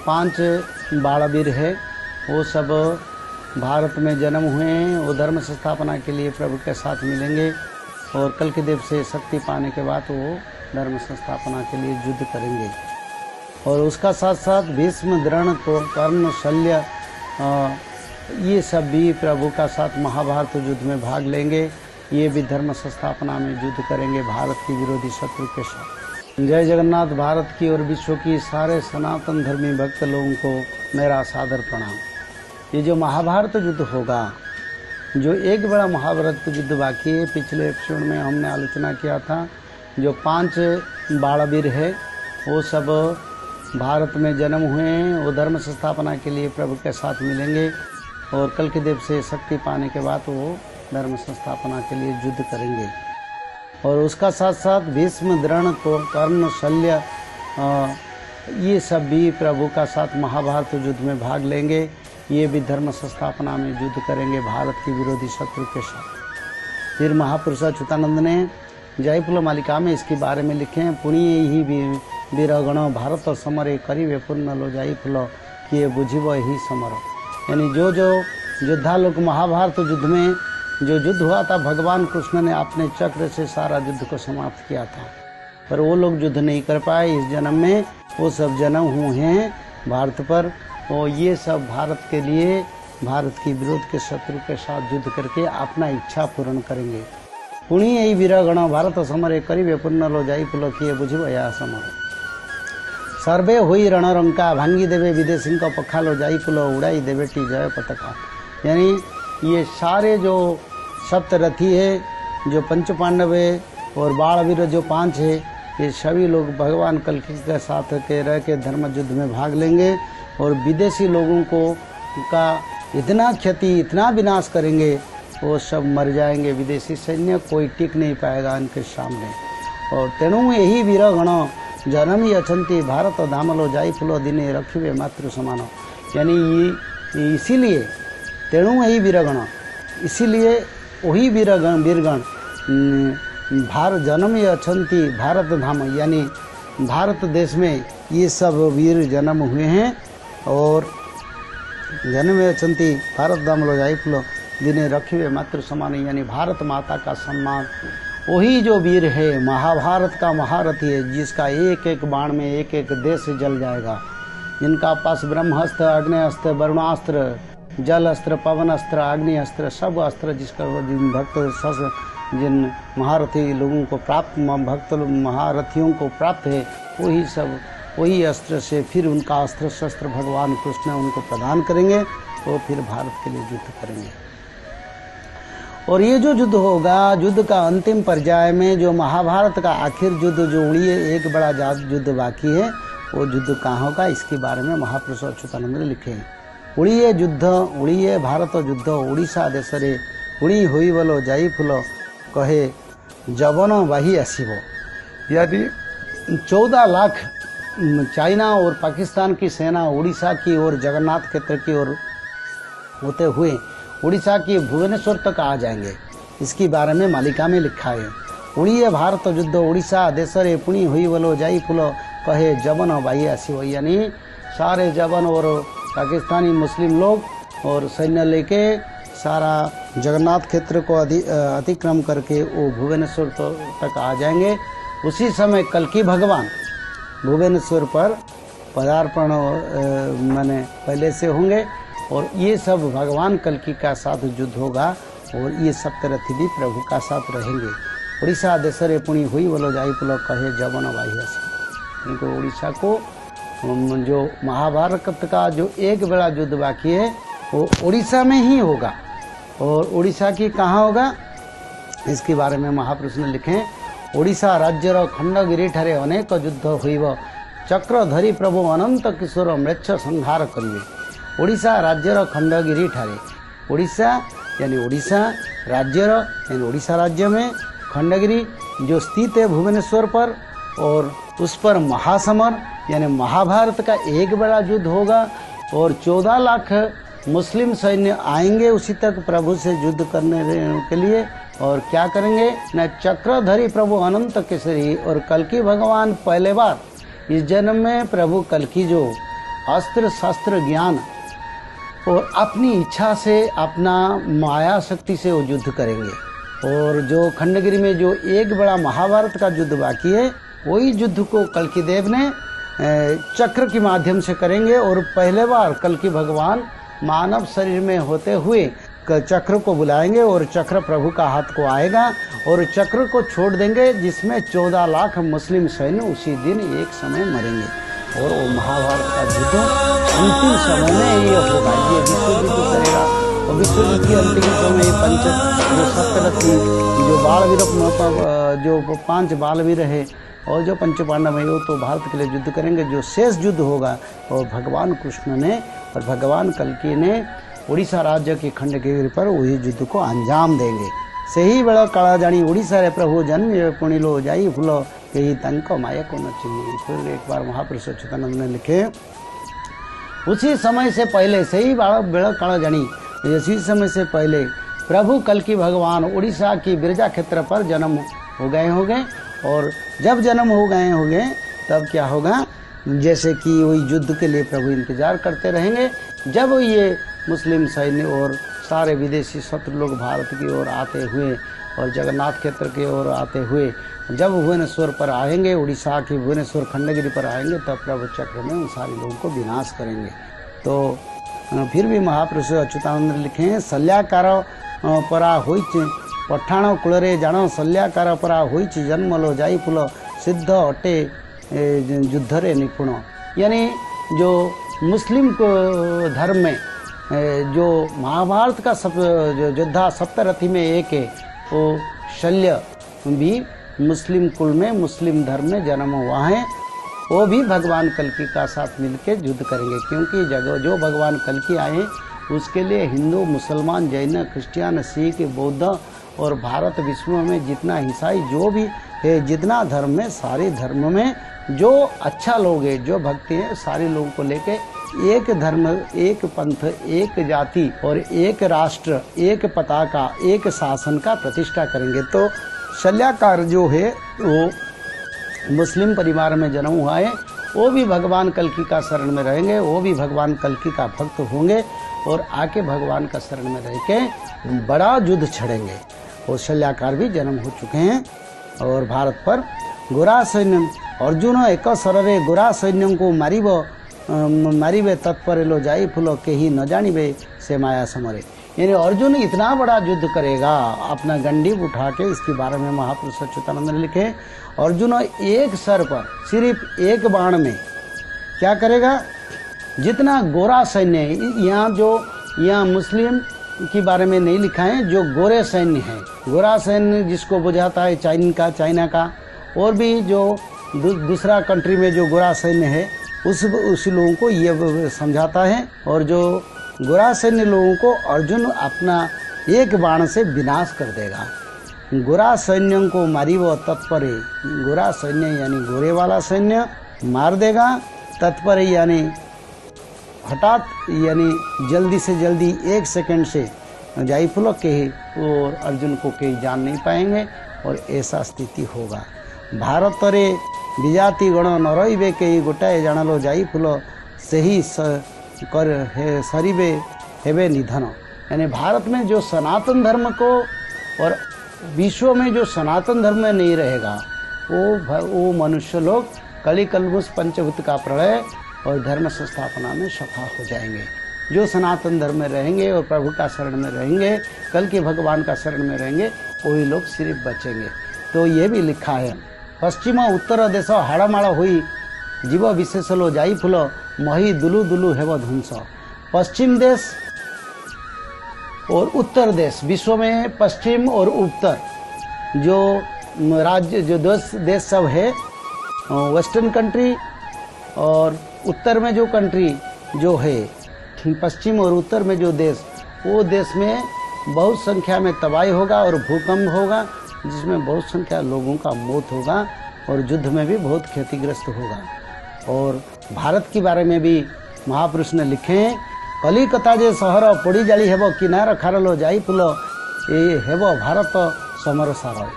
5 बालवीर है वो सब भारत में जन्म हुए हैं। वो धर्म संस्थापना के लिए प्रभु के साथ मिलेंगे और कल के देव से शक्ति पाने के बाद वो धर्म संस्थापना के लिए युद्ध करेंगे। और उसका साथ साथ भीष्म, द्रोण, कर्ण, शल्य ये सब भी प्रभु का साथ महाभारत युद्ध में भाग लेंगे। ये भी धर्म संस्थापना में युद्ध करेंगे भारत की विरोधी शत्रु के साथ। जय जगन्नाथ। भारत की और विश्व की सारे सनातन धर्मी भक्त लोगों को मेरा सादर प्रणाम। ये जो महाभारत युद्ध होगा, जो एक बड़ा महाभारत युद्ध बाकी है, पिछले एपिसोड में हमने आलोचना किया था। जो 5 बालवीर है वो सब भारत में जन्म हुए हैं। वो धर्म संस्थापना के लिए प्रभु के साथ मिलेंगे और कल के देव से शक्ति पाने के बाद वो धर्म संस्थापना के लिए युद्ध करेंगे। और उसका साथ साथ भीष्म, द्रोण, कर्ण, शल्य ये सब भी प्रभु का साथ महाभारत युद्ध में भाग लेंगे। ये भी धर्म संस्थापना में युद्ध करेंगे भारत की विरोधी शत्रु के साथ। फिर महापुरुष अच्युतानंद ने जय फूल मालिका में इसके बारे में लिखे हैं। पुण्य ही वीरगण भारत समरे करिवे पूर्ण लो जाई फूल किए बुझिब ही समर। यानी जो योद्धा लोग महाभारत युद्ध में जो युद्ध हुआ था, भगवान कृष्ण ने अपने चक्र से सारा युद्ध को समाप्त किया था, पर वो लोग युद्ध नहीं कर पाए इस जन्म में। वो सब जन्म हुए हैं भारत पर और ये सब भारत के लिए, भारत की विरोध के शत्रु के साथ युद्ध करके अपना इच्छा पूर्ण करेंगे। पुण्य यही वीरगण भारत समरे करिवे पूर्ण लो जाई फूल किए बुझिब या समर। सर्वे हुई रणरंका भांगी देवे विदेशी का पखालो जाई फूल उड़ाई देवे टी जय पताका। यानी ये सारे जो सप्तरथी है, जो पंच पांडव है और बालवीर जो 5 है, ये सभी लोग भगवान कल्कि के साथ के रह के धर्म युद्ध में भाग लेंगे और विदेशी लोगों को का इतना क्षति, इतना विनाश करेंगे, वो सब मर जाएंगे। विदेशी सैन्य कोई टिक नहीं पाएगा इनके सामने। और तेणु यही वीरगण जनमी अछंती भारत धामलो जाई फुलो दिने रखिवे मातृ समानो। यानी इसीलिए तेणु यही वीरगण, इसीलिए वही वीरगण भारत जनमी अछंती भारत धाम, यानी भारत देश में ये सब वीर जन्म हुए हैं। और जनमी अछंती भारत धामलो जाई फुलो दिने रखिवे मातृ समान, यानी भारत माता का सम्मान। वही जो वीर है महाभारत का महारथी है, जिसका एक एक बाण में एक एक देश जल जाएगा, जिनका पास ब्रह्मास्त्र, अग्नेस्त्र, वरुणास्त्र, जल अस्त्र, पवन अस्त्र, अग्नि अस्त्र, सब अस्त्र जिसका जिन भक्त जिन महारथी लोगों को प्राप्त, भक्त महारथियों को प्राप्त है, वही सब वही अस्त्र से फिर उनका अस्त्र शस्त्र भगवान कृष्ण उनको प्रदान करेंगे तो फिर भारत के लिए युद्ध करेंगे। और ये जो युद्ध होगा, युद्ध का अंतिम पर्याय में जो महाभारत का आखिर युद्ध जो उड़िए एक बड़ा युद्ध बाकी है, वो युद्ध कहाँ होगा, इसके बारे में महापुरुष अच्युतानंद ने लिखे हैं। उड़िए युद्ध, उड़िए भारत युद्ध ओडिशा देशरे उड़ी हुई बोलो जाई फूल कहे जवन बाही आसीबो। यदि 14 लाख चाइना और पाकिस्तान की सेना उड़ीसा की ओर, जगन्नाथ क्षेत्र की ओर होते हुए उड़ीसा की भुवनेश्वर तक आ जाएंगे, इसके बारे में मालिका में लिखा है। उड़िए भारत युद्ध ओडिशा देशरे पुणी हुई बोलो जाई फूल कहे जवन बाही आसीबो। यानी सारे जवन और पाकिस्तानी मुस्लिम लोग और सैन्य लेके सारा जगन्नाथ क्षेत्र को अतिक्रम करके वो भुवनेश्वर तक आ जाएंगे। उसी समय कल्कि भगवान भुवनेश्वर पर पदार्पण माने पहले से होंगे और ये सब भगवान कल्कि का साथ युद्ध होगा और ये सप्तरथी भी प्रभु का साथ रहेंगे। उड़ीसा देशरे पुणी हुई बोलो जाई पुलो कहे जवन बाही आसी। इनको उड़ीसा को जो महाभारत का जो एक बड़ा युद्ध बाकी है वो उड़ीसा में ही होगा। और उड़ीसा की कहाँ होगा, इसके बारे में महापुरुष ने लिखे। ओडिशा राज्यर खंडगिरी ठारे अनेक युद्ध होइब चक्र धरी प्रभु अनंत किशोर मृक्ष संहार करिवे। ओडिशा राज्यर खंडगिरी ठारे, ओडिशा यानी ओडिशा राज्यर यानी ओडिशा राज्य में खंडगिरी जो स्थित है भुवनेश्वर पर, और उस पर महासमर यानी महाभारत का एक बड़ा युद्ध होगा और 14 लाख मुस्लिम सैन्य आएंगे उसी तक प्रभु से युद्ध करने के लिए। और क्या करेंगे न, चक्रधरी प्रभु अनंत केसरी। और कल्कि भगवान पहले बार इस जन्म में प्रभु कल्कि जो अस्त्र शस्त्र ज्ञान और अपनी इच्छा से, अपना माया शक्ति से वो युद्ध करेंगे। और जो खंडगिरी में जो एक बड़ा महाभारत का युद्ध बाकी है, वही युद्ध को कल्कि देव ने चक्र के माध्यम से करेंगे। और पहले बार कल्कि भगवान मानव शरीर में होते हुए चक्र को बुलाएंगे और चक्र प्रभु का हाथ को आएगा और चक्र को छोड़ देंगे, जिसमें 14 लाख मुस्लिम सैन्य उसी दिन एक समय मरेंगे। और वो महाभारत का युद्ध अंतिम समय में ये होगा, ये विश्व युद्ध करेगा। और विश्व युद्ध की अंतिम समय जो सप्तरथी, जो बालवीर, जो 5 बालवीर है और जो पंच पांडव है, वो तो भारत के लिए युद्ध करेंगे। जो शेष युद्ध होगा और भगवान कृष्ण ने और भगवान कल्कि ने ओडिशा राज्य के खंडगिरी पर वही युद्ध को अंजाम देंगे। सही बेला काला जानी ओडिशा रे प्रभु जन्म पुणिलो जाई फूल कही तंक माया को न चिन्ह। फिर एक बार महापुरुष अच्युतानंद ने लिखे, उसी समय से पहले, सही बेला काला जानी इसी समय से पहले प्रभु कल्कि भगवान ओडिशा की बिरजा क्षेत्र पर जन्म हो गए होंगे। और जब जन्म हो गए तब क्या होगा, जैसे कि वही युद्ध के लिए प्रभु इंतजार करते रहेंगे। जब ये मुस्लिम सैन्य और सारे विदेशी शत्रु लोग भारत की ओर आते हुए और जगन्नाथ क्षेत्र की ओर आते हुए जब भुवनेश्वर पर आएंगे, उड़ीसा की भुवनेश्वर खंडगिरी पर आएंगे, तब प्रभु चक्र में उन सारे लोगों को विनाश करेंगे। तो फिर भी महापुरुष अच्युतानंद लिखे हैं, शल्याकार परा होइच पठाण कूल जान शल्याकार परा होइच जन्म लो जाई फूल सिद्ध अटे युद्ध रे निपुण। यानी जो मुस्लिम को धर्म में जो महाभारत का जो योद्धा सप्तरथी में एक है, वो शल्य भी मुस्लिम कुल में, मुस्लिम धर्म में जन्म हुआ है। वो भी भगवान कल्कि का साथ मिलकर युद्ध करेंगे, क्योंकि जो भगवान कल्कि आए उसके लिए हिंदू, मुसलमान, जैन, क्रिश्चियन, सिख, बौद्ध और भारत विश्व में जितना ईसाई जो भी है, जितना धर्म में, सारे धर्म में जो अच्छा लोग है, जो भक्ति है, सारे लोगों को लेके एक धर्म, एक पंथ, एक जाति और एक राष्ट्र, एक पताका, एक शासन का प्रतिष्ठा करेंगे। तो शल्याकार जो है वो मुस्लिम परिवार में जन्म हुआ है, वो भी भगवान कल्कि का शरण में रहेंगे, वो भी भगवान कल्कि का भक्त होंगे और आके भगवान का शरण में रह के बड़ा युद्ध छड़ेंगे। और शल्याकार भी जन्म हो चुके हैं। और भारत पर गोरा सैन्य अर्जुन एक शରରେ गोरा सैन्य को मारिबे तत्पर लो जाई फूलो के ही न जानिबे से माया समरे। यानी अर्जुन इतना बड़ा युद्ध करेगा अपना गंडीव उठा के। इसके बारे में महापुरुष अच्युतानंद ने लिखे, अर्जुन एक सर पर सिर्फ एक बाण में क्या करेगा, जितना गोरा सैन्य, यहाँ मुस्लिम के बारे में नहीं लिखा है, जो गोरे सैन्य है, गोरा सैन्य जिसको बुझाता है चाइना का और भी जो दूसरा कंट्री में जो गोरा सैन्य है उस लोगों को ये समझाता है। और जो गोरा सैन्य लोगों को अर्जुन अपना एक बाण से विनाश कर देगा। गोरा सैन्य को मारिवो तत्परे, गोरा सैन्य यानी गोरे वाला सैन्य मार देगा, तत्पर यानी हठात, यानी जल्दी से जल्दी, 1 सेकंड से जाई फुलो के और अर्जुन को कहीं जान नहीं पाएंगे और ऐसा स्थिति होगा। भारत रे विजाति गण न रहिबे कई गोटाए जानालो जाई फुलो से ही सरीबे हेबे निधन। यानी भारत में जो सनातन धर्म को और विश्व में जो सनातन धर्म में नहीं रहेगा, वो मनुष्य लोग कली कलमुष पंचभूत का प्रलय और धर्म संस्थापना में सफा हो जाएंगे। जो सनातन धर्म में रहेंगे और प्रभु का शरण में रहेंगे, कल के भगवान का शरण में रहेंगे, वही लोग सिर्फ बचेंगे। तो ये भी लिखा है, पश्चिम उत्तर देश हाड़माड़ हुई जीव विशेष लो जाई फूल मही दुलु दुलु हेव ध्वंस। पश्चिम देश और उत्तर देश, विश्व में पश्चिम और उत्तर जो राज्य, जो देश सब है, वेस्टर्न कंट्री और उत्तर में जो कंट्री जो है, पश्चिम और उत्तर में जो देश, वो देश में बहुत संख्या में तबाही होगा और भूकंप होगा, जिसमें बहुत संख्या लोगों का मौत होगा और युद्ध में भी बहुत क्षतिग्रस्त होगा। और भारत के बारे में भी महापुरुष ने लिखे हैं, कलिकता जे सहर पोड़ी जाली हेब किनार खारलो जाई फुल ये हेब भारत समर सार।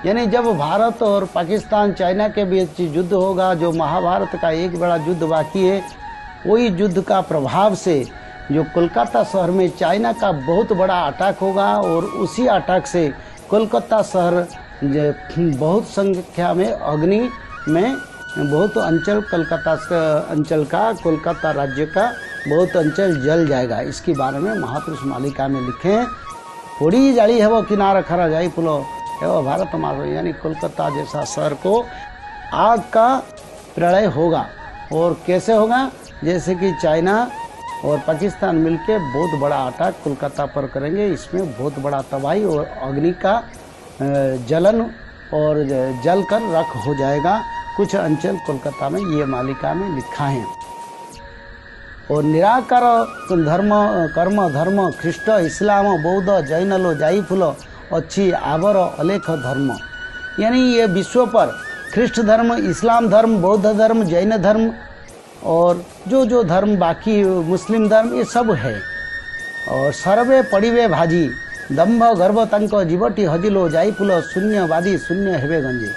यानी जब भारत और पाकिस्तान, चाइना के बीच युद्ध होगा, जो महाभारत का एक बड़ा युद्ध बाकी है, वही युद्ध का प्रभाव से जो कोलकाता शहर में चाइना का बहुत बड़ा अटैक होगा और उसी अटैक से कोलकाता शहर बहुत संख्या में अग्नि में बहुत अंचल कोलकाता राज्य का बहुत अंचल जल जाएगा। इसके बारे में महापुरुष मालिका में लिखे हैं। पोड़ी जाली है वो किनारा खरा जाई पुलो है वो भारत मारो, यानी कोलकाता जैसा शहर को आग का प्रलय होगा। और कैसे होगा? जैसे कि चाइना और पाकिस्तान मिलके बहुत बड़ा अटैक कोलकाता पर करेंगे, इसमें बहुत बड़ा तबाही और अग्नि का जलन और जल कर रख हो जाएगा कुछ अंचल कोलकाता में, ये मालिका में लिखा है। और निराकार धर्म कर्म धर्म ख्रीष्ट इस्लाम बौद्ध जैन लो जाई फुलो अच्छी आवर अलेख धर्म, यानी ये विश्व पर ख्रीष्ट धर्म, इस्लाम धर्म, बौद्ध धर्म, जैन धर्म और जो धर्म बाकी मुस्लिम धर्म ये सब है। और सर्वे पड़िवे भाजी दम्भ गर्भ तंक जीवटी हजिलो जाई फुलो शून्यवादी शून्य हेवे गंजे,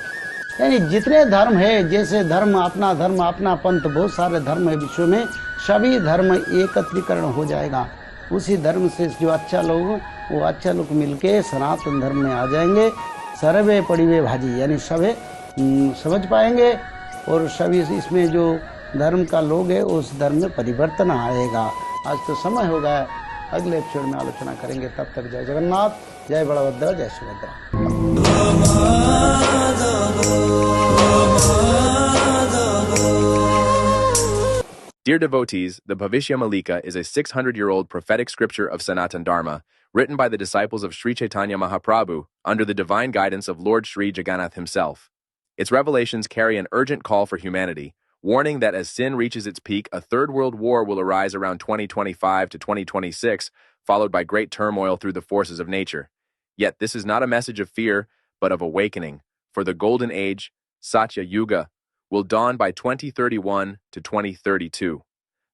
यानी जितने धर्म है, जैसे धर्म अपना पंथ, बहुत सारे धर्म है विश्व में, सभी धर्म एकत्रीकरण हो जाएगा। उसी धर्म से जो अच्छा लोग मिलके सनातन धर्म में आ जाएंगे। सर्वे पड़िवे भाजी, यानी सभी समझ पाएंगे और सभी इसमें जो धर्म का लोग है उस धर्म में परिवर्तन आएगा। आज तो समय हो गया, अगले एपिसोड में आलोचना करेंगे। तब तक जय जगन्नाथ, जय बलभद्र, जय Subhadra. Dear devotees, the Bhavishya Malika is a 600-year-old prophetic scripture of Sanatan Dharma, written by the disciples of Sri Chaitanya Mahaprabhu under the divine guidance of Lord Sri Jagannath himself. Its revelations carry an urgent call for humanity, warning that as sin reaches its peak, a third world war will arise around 2025 to 2026, followed by great turmoil through the forces of nature. Yet this is not a message of fear, but of awakening, for the golden age, Satya Yuga, will dawn by 2031 to 2032.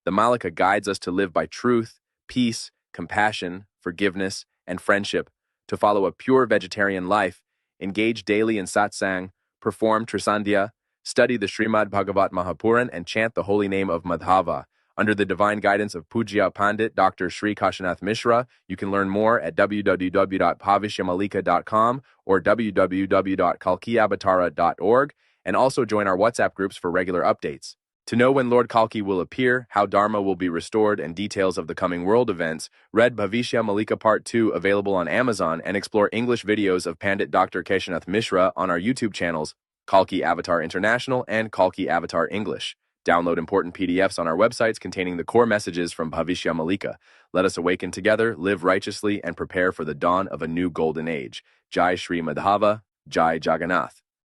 The Malika guides us to live by truth, peace, compassion, forgiveness, and friendship, to follow a pure vegetarian life, engage daily in satsang, perform Trisandhya, study the Srimad Bhagavat Mahapuran, and chant the holy name of Madhava. Under the divine guidance of Pujya Pandit Dr. Sri Kashinath Mishra, you can learn more at www.bhavisyamalika.com or www.kalkiavatara.org, and also join our WhatsApp groups for regular updates. To know when Lord Kalki will appear, how Dharma will be restored, and details of the coming world events, read Bhavishya Malika Part 2 available on Amazon, and explore English videos of Pandit Dr. Keshanath Mishra on our YouTube channels, Kalki Avatar International and Kalki Avatar English. Download important PDFs on our websites containing the core messages from Bhavishya Malika. Let us awaken together, live righteously, and prepare for the dawn of a new golden age. Jai Shri Madhava, Jai Jagannath.